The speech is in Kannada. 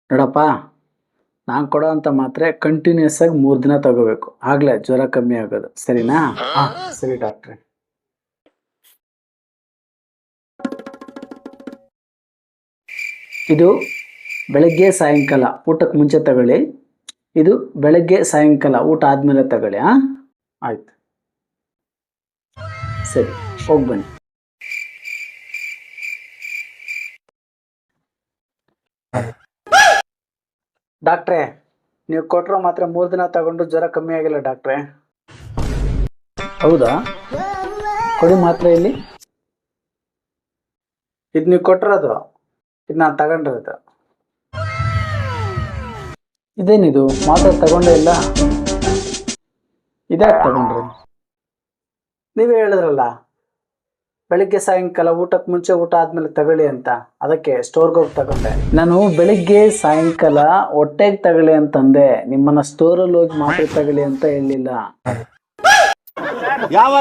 ನೋಡಪ್ಪ, ನಾನು ಕೊಡೋ ಅಂತ ಮಾತ್ರೆ ಕಂಟಿನ್ಯೂಸ್ ಆಗಿ 3 ದಿನ ತಗೋಬೇಕು, ಆಗ್ಲೇ ಜ್ವರ ಕಮ್ಮಿ ಆಗೋದು, ಸರಿನಾ? ಸರಿ ಡಾಕ್ಟ್ರೆ. ಇದು ಬೆಳಗ್ಗೆ ಸಾಯಂಕಾಲ ಊಟಕ್ಕೆ ಮುಂಚೆ ತಗೊಳ್ಳಿ, ಇದು ಬೆಳಗ್ಗೆ ಸಾಯಂಕಾಲ ಊಟ ಆದ್ಮೇಲೆ ತಗೊಳ್ಳಿ. ಆಯ್ತು, ಸರಿ, ಹೋಗಿ ಬನ್ನಿ. ಡಾಕ್ಟ್ರೇ, ನೀವು ಕೊಟ್ಟರೋ ಮಾತ್ರ 3 ದಿನ ತಗೊಂಡು ಜ್ವರ ಕಮ್ಮಿ ಆಗಿಲ್ಲ ಡಾಕ್ಟ್ರೇ. ಹೌದಾ? ಕೊಡಿ ಮಾತ್ರೆ ಇಲ್ಲಿ. ಇದು ನೀವು ಕೊಟ್ಟಿರೋದು, ಇದು ನಾನು ತಗೊಂಡಿರೋದು. ಇದೇನಿದು ಮಾತ್ರೆ ತಗೊಂಡೇ ಇಲ್ಲ? ಇದ್ಯಾಕೆ ತಗೊಂಡ್ರಿ? ನೀವೇ ಹೇಳಿದ್ರಲ್ಲ ಬೆಳಿಗ್ಗೆ ಸಾಯಂಕಾಲ ಊಟಕ್ಕೆ ಮುಂಚೆ ಊಟ ಆದ್ಮೇಲೆ ತಗೊಳ್ಳಿ ಅಂತ, ಅದಕ್ಕೆ ಸ್ಟೋರ್ಗೆ ಹೋಗಿ ತಗೊಂಡೆ. ನಾನು ಬೆಳಿಗ್ಗೆ ಸಾಯಂಕಾಲ ಹೊಟ್ಟೆಗೆ ತಗೊಳ್ಳಿ ಅಂತಂದೆ, ನಿಮ್ಮನ್ನ ಸ್ಟೋರಲ್ಲಿ ಹೋಗಿ ಮಾತ್ರೆ ತಗೊಳ್ಳಿ ಅಂತ ಹೇಳಿಲ್ಲ. ಯಾವ